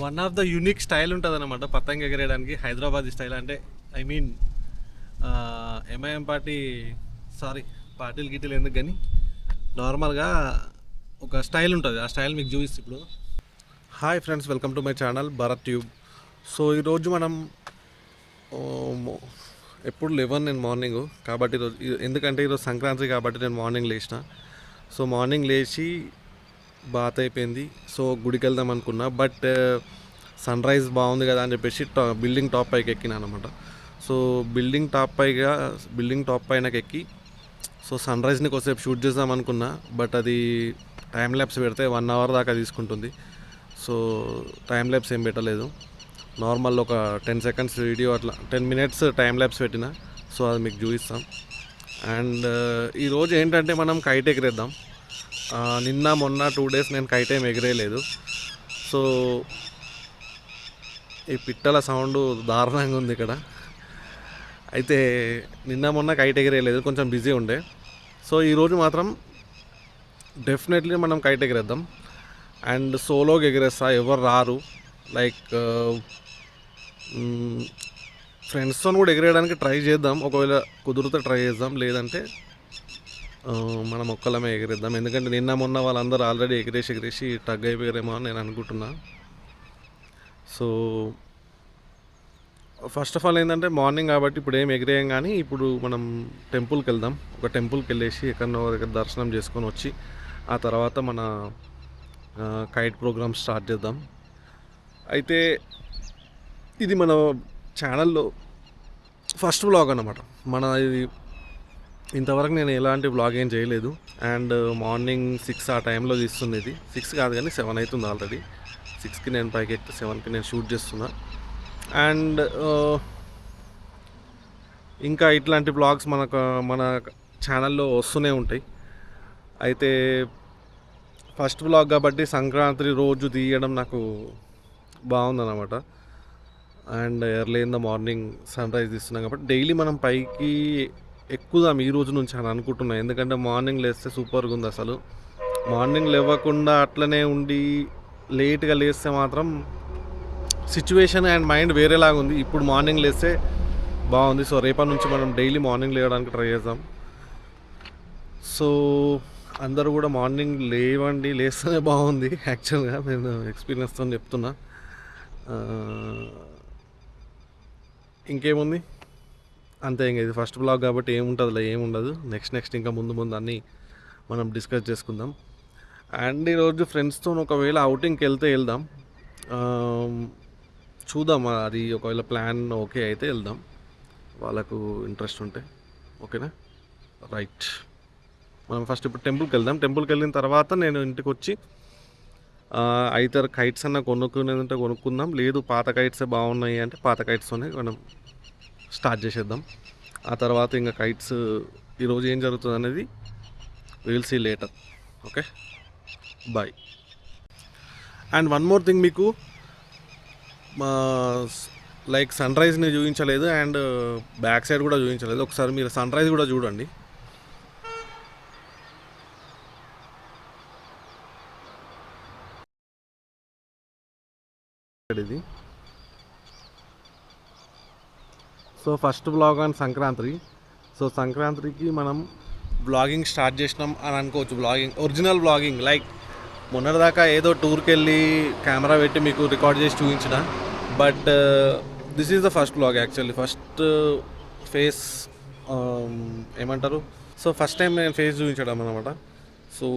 One of the unique style ఉంటుంది అనమాట పతంగ ఎగరేయడానికి. Hyderabad style అంటే ఐ మీన్ ఎంఐఎం పార్టీ పార్టీలు గిట్టీలు ఎందుకు కానీ నార్మల్గా ఒక స్టైల్ ఉంటుంది. ఆ స్టైల్ మీకు చూపిస్తే ఇప్పుడు. Hi friends, welcome to my channel Bharat tube. So ఈరోజు మనం ఎప్పుడు లేవను నేను మార్నింగ్, కాబట్టి ఈరోజు ఎందుకంటే ఈరోజు సంక్రాంతి కాబట్టి నేను మార్నింగ్ లేచిన. సో మార్నింగ్ లేచి బాత్ అయిపోయింది. సో గుడికి వెళ్దాం అనుకున్నా, బట్ సన్ రైజ్ బాగుంది కదా అని చెప్పేసి బిల్డింగ్ టాప్ పైకి ఎక్కినాను అనమాట. సో బిల్డింగ్ టాప్ పైనకి ఎక్కి సో సన్ రైజ్ని కొద్దిసేపు షూట్ చేద్దాం అనుకున్నా, బట్ అది టైం ల్యాబ్స్ పెడితే 1 అవర్ దాకా తీసుకుంటుంది. సో టైం ల్యాబ్స్ ఏం పెట్టలేదు, నార్మల్ ఒక 10 సెకండ్స్ వీడియో, అట్లా 10 మినిట్స్ టైం ల్యాబ్స్ పెట్టిన. సో అది మీకు చూపిస్తాం. అండ్ ఈరోజు ఏంటంటే మనం కైట్ ఎగరేద్దాం. నిన్న మొన్న 2 డేస్ నేను కైట్ ఏం ఎగరేయలేదు. సో ఈ పిట్టల సౌండ్ దారుణంగా ఉంది ఇక్కడ. అయితే నిన్న మొన్న కైట్ ఎగరేయలేదు, కొంచెం బిజీ ఉండే. సో ఈరోజు మాత్రం డెఫినెట్లీ మనం కైట్ ఎగరేద్దాం. అండ్ సోలోగా ఎగరేస్తా, ఎవరు రారు. లైక్ ఫ్రెండ్స్తో కూడా ఎగరేయడానికి ట్రై చేద్దాం, ఒకవేళ కుదిరితే ట్రై చేద్దాం, లేదంటే మనం ఒక్కలమే ఎగరేద్దాం. ఎందుకంటే నిన్న మొన్న వాళ్ళందరూ ఆల్రెడీ ఎగరేసి టగ్ అయిపోయారేమో అని నేను అనుకుంటున్నా. సో ఫస్ట్ ఆఫ్ ఆల్ ఏంటంటే మార్నింగ్ కాబట్టి ఇప్పుడు ఏం ఎగిరేయం, కానీ ఇప్పుడు మనం టెంపుల్కి వెళ్దాం. ఒక టెంపుల్కి వెళ్ళేసి ఎక్కడో దగ్గర దర్శనం చేసుకొని వచ్చి ఆ తర్వాత మన కైట్ ప్రోగ్రామ్ స్టార్ట్ చేద్దాం. అయితే ఇది మన ఛానల్లో ఫస్ట్ వ్లాగ్ అన్నమాట. ఇది ఇంతవరకు నేను ఎలాంటి వ్లాగ్ ఏం చేయలేదు. అండ్ మార్నింగ్ 6 ఆ టైంలో తీస్తుంది. ఇది 6 కాదు కానీ 7 అవుతుంది ఆల్రెడీ. 6కి నేను పైకి ఎక్కి 7కి నేను షూట్ చేస్తున్నా. అండ్ ఇంకా ఇట్లాంటి వ్లాగ్స్ మన ఛానల్లో వస్తూనే ఉంటాయి. అయితే ఫస్ట్ వ్లాగ్ కాబట్టి సంక్రాంతి రోజు తీయడం నాకు బాగుందన్నమాట. And early in the morning sunrise తీస్తున్నాం కాబట్టి డైలీ మనం పైకి ఎక్కుదాం ఈ రోజు నుంచి అని అనుకుంటున్నాను. ఎందుకంటే మార్నింగ్ లేస్తే సూపర్గా ఉంది అసలు. మార్నింగ్ లేవకుండా అట్లనే ఉండి లేట్గా లేస్తే మాత్రం సిచ్యువేషన్ అండ్ మైండ్ వేరేలాగా ఉంది. ఇప్పుడు మార్నింగ్ లేస్తే బాగుంది. సో రేపటి నుంచి మనం డైలీ మార్నింగ్ లేవడానికి ట్రై చేద్దాం. సో అందరూ కూడా మార్నింగ్ లేవండి, లేస్తేనే బాగుంది. యాక్చువల్గా నేను ఎక్స్పీరియన్స్తో చెప్తున్నా. ఇంకేముంది, అంతే. ఇంకా ఇది ఫస్ట్ బ్లాగ్ కాబట్టి ఏముండదు. నెక్స్ట్ ఇంకా ముందు అన్నీ మనం డిస్కస్ చేసుకుందాం. అండ్ ఈరోజు ఫ్రెండ్స్తో ఒకవేళ అవుటింగ్కి వెళ్దాం. చూద్దాం, అది ఒకవేళ ప్లాన్ ఓకే అయితే వెళ్దాం, వాళ్ళకు ఇంట్రెస్ట్ ఉంటే. ఓకేనా, రైట్. మనం ఫస్ట్ ఇప్పుడు టెంపుల్కి వెళ్దాం. టెంపుల్కి వెళ్ళిన తర్వాత నేను ఇంటికి వచ్చి అయితే కైట్స్ అన్న కొనుక్కునేదంటే కొనుక్కుందాం, లేదు పాత కైట్సే బాగున్నాయి అంటే పాత కైట్స్తోనే మనం స్టార్ట్ చేసేద్దాం. ఆ తర్వాత ఇంకా కైట్స్ ఈరోజు ఏం జరుగుతుంది అనేది will see later. Okay, bye. And one more thing, మీకు లైక్ సన్ రైజ్ని చూపించలేదు అండ్ బ్యాక్ సైడ్ కూడా చూపించలేదు. ఒకసారి మీరు సన్ రైజ్ కూడా చూడండి. ఇది so first blog on Sankranti. So సంక్రాంతికి మనం బ్లాగింగ్ స్టార్ట్ చేసినాం అని అనుకోవచ్చు. ఒరిజినల్ బ్లాగింగ్, లైక్ మొన్నటిదాకా ఏదో టూర్కి వెళ్ళి కెమెరా పెట్టి మీకు రికార్డ్ చేసి చూపించిన, but this is the first blog actually. First face ఏమంటారు, సో ఫస్ట్ టైం నేను ఫేస్ చూపించడం అనమాట. సో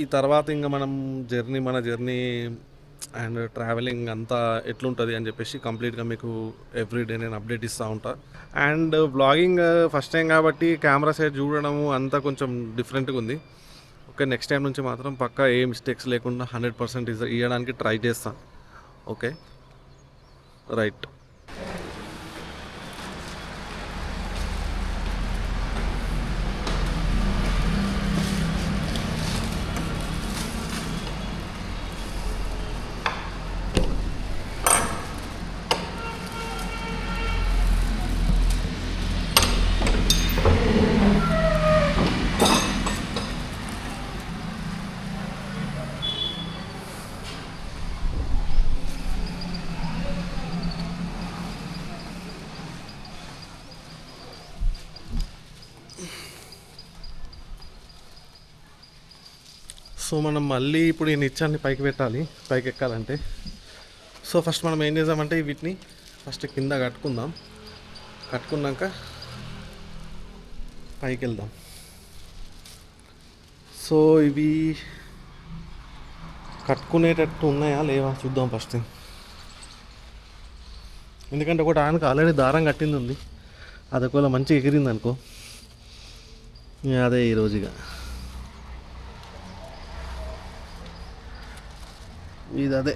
ఈ తర్వాత ఇంకా మన జర్నీ అండ్ ట్రావెలింగ్ అంతా ఎట్లుంటుంది అని చెప్పేసి కంప్లీట్గా మీకు ఎవ్రీడే నేను అప్డేట్ ఇస్తూ ఉంటా. అండ్ వ్లాగింగ్ ఫస్ట్ టైం కాబట్టి కెమెరా సైడ్ చూడడము అంతా కొంచెం డిఫరెంట్గా ఉంది. ఓకే, నెక్స్ట్ టైం నుంచి మాత్రం పక్కా ఏ మిస్టేక్స్ లేకుండా 100% ఇవ్వడానికి ట్రై చేస్తాను. Okay, right. మనం మళ్ళీ ఇప్పుడు ఈ నిచ్చాన్ని పైకి పెట్టాలి, పైకి ఎక్కాలంటే. సో ఫస్ట్ మనం ఏం చేద్దామంటే వీటిని ఫస్ట్ కింద కట్టుకుందాం. కట్టుకున్నాక పైకి వెళ్దాం. సో ఇవి కట్టుకునేటట్టు ఉన్నాయా లేవా చూద్దాం ఫస్ట్. ఎందుకంటే ఒకటి ఆయనకు ఆల్రెడీ దారం కట్టింది ఉంది, అది ఒకవేళ మంచిగా ఎగిరింది అనుకో, అదే ఈరోజుగా ఇది అదే.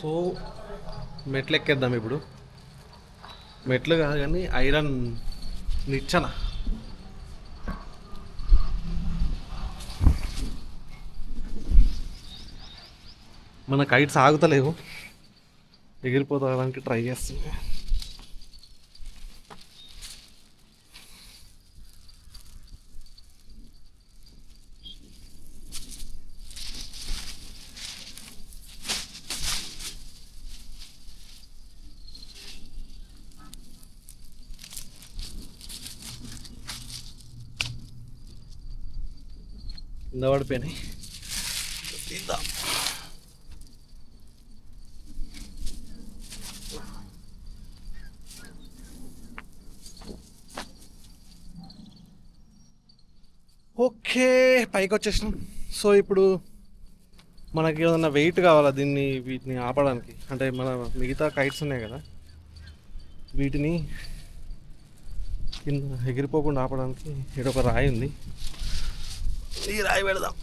సో మెట్లు ఎక్కేద్దాం ఇప్పుడు. మెట్లు కాదు కానీ ఐరన్ నిచ్చెన. మన కైట్స్ ఆగుతలేవు, ఎగిరిపోతానికి ట్రై చేస్తుంది. కింద పడిపోయినాయి, తీద్దాం. ఓకే, పైకి వచ్చేసినాం. సో ఇప్పుడు మనకి ఏదన్నా వెయిట్ కావాలా వీటిని ఆపడానికి, అంటే మన మిగతా కైట్స్ ఉన్నాయి కదా, వీటిని కింద ఎగిరిపోకుండా ఆపడానికి ఇక్కడ ఒక రాయి ఉంది, ఈ రాయి పెడదాం.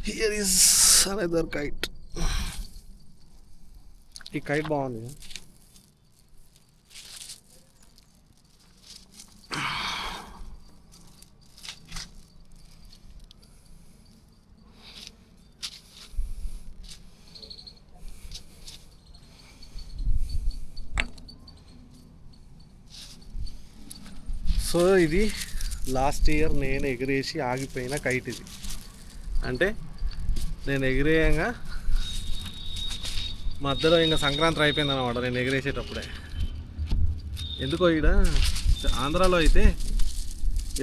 Here is another kite. ఈ కైట్ బాగుంది. సో ఇది లాస్ట్ ఇయర్ నేను ఎగిరేసి ఆగిపోయిన కైట్ ఇది. అంటే నేను ఎగిరేయంగా మధ్యలో ఇంకా సంక్రాంతి అయిపోయింది అన్నమాట నేను ఎగిరేసేటప్పుడే. ఎందుకో ఈడ ఆంధ్రాలో అయితే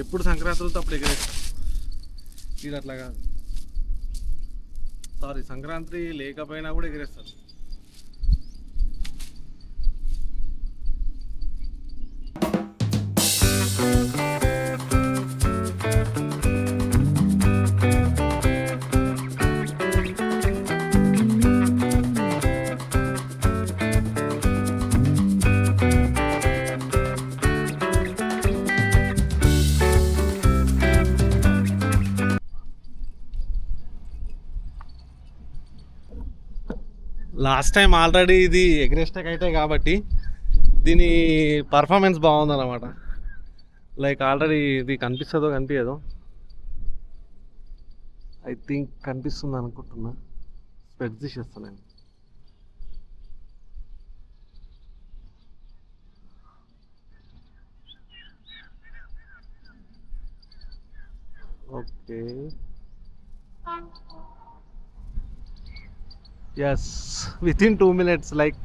ఎప్పుడు సంక్రాంతులతో అప్పుడు ఎగిరేస్తాం, ఈడ అట్లా కాదు. సారీ, సంక్రాంతి లేకపోయినా కూడా ఎగిరేస్తారు. లాస్ట్ టైం ఆల్రెడీ ఇది ఎగ్రెస్టెక్ అయితే కాబట్టి దీని పర్ఫార్మెన్స్ బాగుందన్నమాట. లైక్ ఆల్రెడీ ఇది కనిపిస్తుందో కనిపించదో, ఐ థింక్ కనిపిస్తుంది అనుకుంటున్నా. స్పెట్స్ తీసేస్తాను నేను. ఓకే, ఎస్, విత్ ఇన్ 2 minutes. లైక్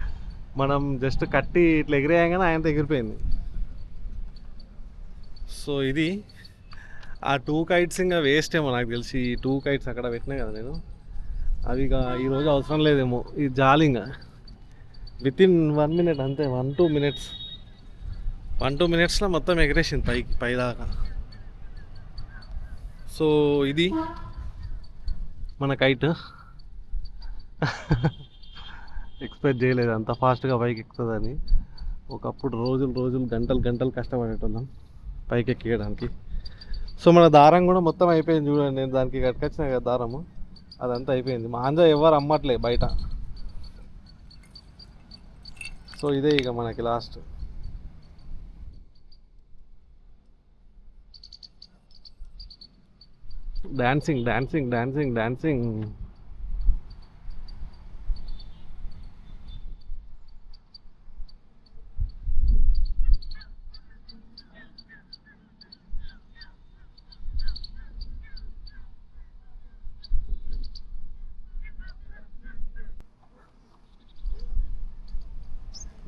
మనం జస్ట్ కట్టి ఇట్లా ఎగిరేయగానే ఆయనతో ఎగిరిపోయింది. సో ఇది ఆ 2 kites ఇంకా వేస్ట్ ఏమో నాకు తెలిసి. ఈ 2 kites అక్కడ పెట్టినా కదా నేను, అవి ఇక ఈరోజు అవసరం లేదేమో. ఇది జాలింగా విత్ ఇన్ 1 minute అంతే, 1-2 minutes. 1-2 minutesలో మొత్తం ఎగిరేసింది పైదాకా. సో ఇది మన కైట్. ఎక్స్పెక్ట్ చేయలేదు అంత ఫాస్ట్గా పైకి ఎక్కుతుందని. ఒకప్పుడు రోజులు గంటలు కష్టపడేటోళ్ళం పైకి ఎక్కియడానికి. సో మన దారం కూడా మొత్తం అయిపోయింది చూడండి. నేను దానికి కట్టుకొచ్చిన కదా దారము, అదంతా అయిపోయింది. మాంజా ఎవరు అమ్మట్లే బయట. సో ఇదే ఇక మనకి last. Dancing.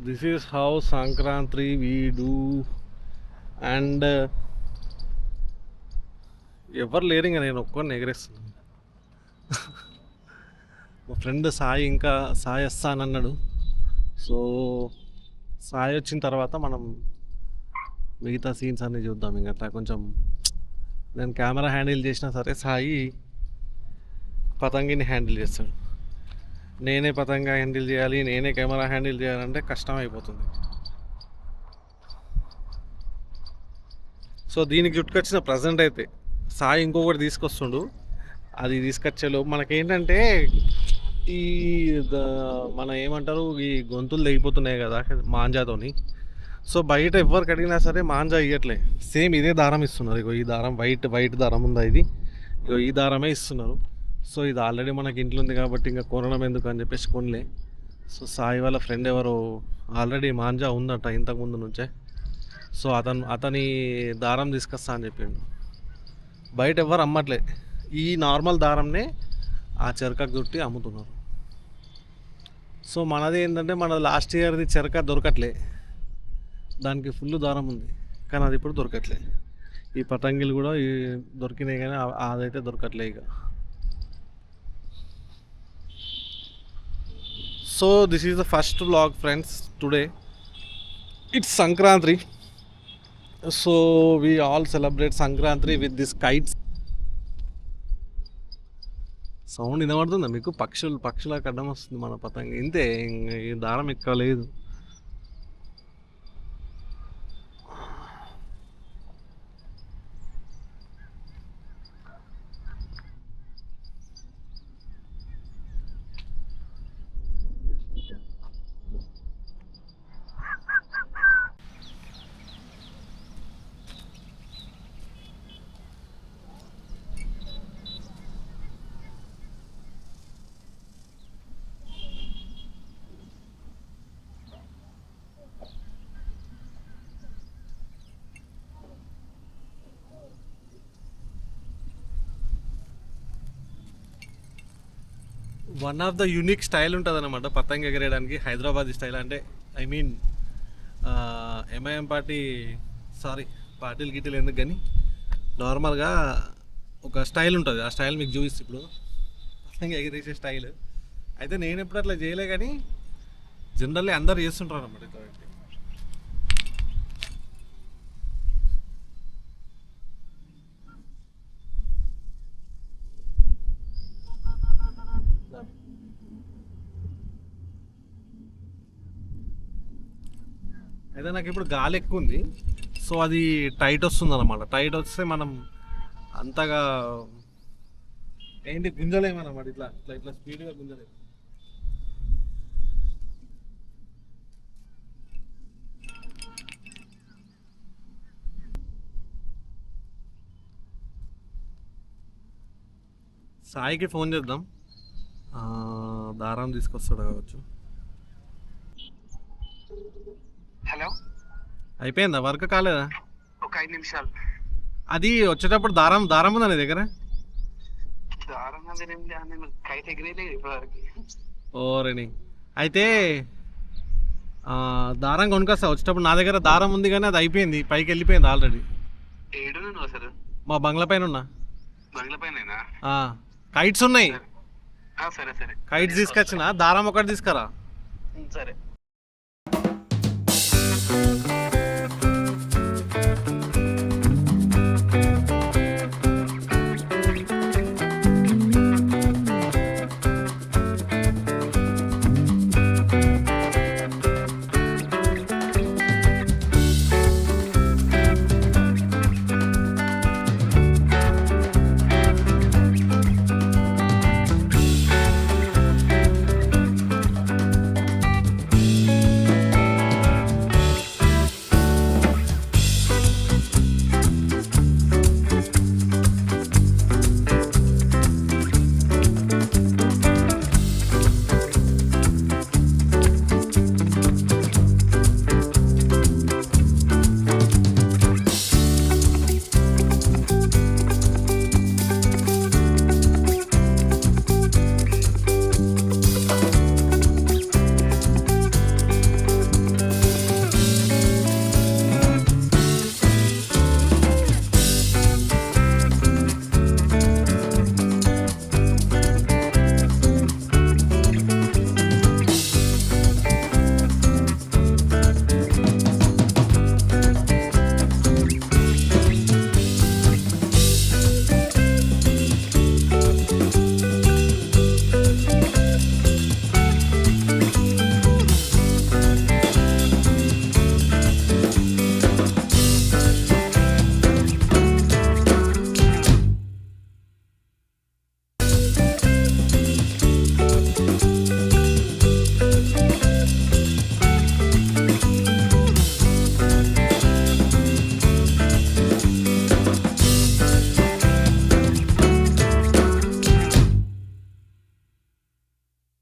This is how Sankrantri we do. And ఎవరు లేరు ఇంకా, నేను ఒక్కడిని ఎగరేస్తున్నాను. మా ఫ్రెండ్ సాయి ఇంకా సాయి వస్తానన్నాడు. సో సాయి వచ్చిన తర్వాత మనం మిగతా సీన్స్ అన్నీ చూద్దాం. ఇంకా అట్లా కొంచెం నేను కెమెరా హ్యాండిల్ చేసినా సరే సాయి పతంగిని హ్యాండిల్ చేస్తాడు. నేనే పతంగా హ్యాండిల్ చేయాలి, నేనే కెమెరా హ్యాండిల్ చేయాలంటే కష్టం అయిపోతుంది. సో దీనికి చుట్టుకొచ్చిన ప్రజెంట్ అయితే సాయి ఇంకొకటి తీసుకొస్తుండు. అది తీసుకొచ్చేలో మనకేంటంటే ఈ మన ఏమంటారు, ఈ గొంతులు తెగిపోతున్నాయి కదా మాంజాతోని. సో బయట ఎవరికి అడిగినా సరే మాంజా ఇవ్వట్లే, సేమ్ ఇదే దారం ఇస్తున్నారు. ఇగో ఈ దారం వైట్ దారం ఉందా, ఇది ఇగో ఈ దారమే ఇస్తున్నారు. సో ఇది ఆల్రెడీ మనకి ఇంట్లో ఉంది కాబట్టి ఇంకా కొనడం ఎందుకు అని చెప్పేసి కొనలే. సో సాయి వాళ్ళ ఫ్రెండ్ ఎవరో ఆల్రెడీ మాంజా ఉందట ఇంతకుముందు నుంచే. సో అతని దారం తీసుకొస్తా అని చెప్పిండు. బయట ఎవరు అమ్మట్లే, ఈ నార్మల్ దారంనే ఆ చెరకకు చుట్టి అమ్ముతున్నారు. సో మనది ఏంటంటే మనది లాస్ట్ ఇయర్ది చెరక దొరకట్లే, దానికి ఫుల్ దారం ఉంది కానీ అది ఇప్పుడు దొరకట్లే. ఈ పతంగిలు కూడా దొరికినాయి కానీ అదైతే దొరకట్లే ఇక. So this is the first vlog friends today. It's Sankranti. So we all celebrate Sankranti with this kites. Sound వినబడుతుందా మీకు? పక్షుల కడ్డం వస్తుంది మన పతంగి. ఇంతే, ఈ దారం ఎక్కువ లేదు. One of the unique style ఉంటుంది అనమాట పతంగి ఎగరేయడానికి, హైదరాబాదీ స్టైల్. అంటే ఐ మీన్ ఎంఐఎం పార్టీలు గిటీలు ఎందుకు కానీ నార్మల్గా ఒక స్టైల్ ఉంటుంది. ఆ స్టైల్ మీకు చూపిస్తే ఇప్పుడు పతంగి ఎగరేసే స్టైల్ అయితే నేను ఎప్పుడు అట్లా చేయలే కానీ జనరల్లీ అందరు చేస్తుంటారు అనమాట. ఇట్లా అయితే నాకు ఇప్పుడు గాలి ఎక్కువ ఉంది, సో అది టైట్ వస్తుంది అనమాట. టైట్ వస్తే మనం అంతగా ఏంటి గుంజలేమన్నమాట, ఇట్లా ఇట్లా ఇట్లా స్పీడ్గా గుంజలేము. సాయికి ఫోన్ చేద్దాం. ఆ, దారం తీసుకొస్తాడు కావచ్చు. హలో, అయిపోయిందా, వర్క్ కాలేదా? ఒక 5 నిమిషాలు. అది వచ్చేటప్పుడు దారం దారం ఉందా నీ దగ్గర? దారం అదేనండి, నేను కైట్ ఎగిరేయలేదు ఇప్పటివరకు. ఓరేని. అయితే దారం కొనుకొస్తా వచ్చేటప్పుడు. నా దగ్గర దారం ఉంది కానీ అది అయిపోయింది, పైకి వెళ్ళిపోయింది ఆల్రెడీ. ఏడు నువ్వు అసలు మా బంగ్లా పైన ఉన్నా. బంగ్లా పైన? కైట్స్ ఉన్నాయి, సరే సరే. కైట్స్ తీసుకొచ్చిన. దారం ఒకటి తీసుకురా. సరే.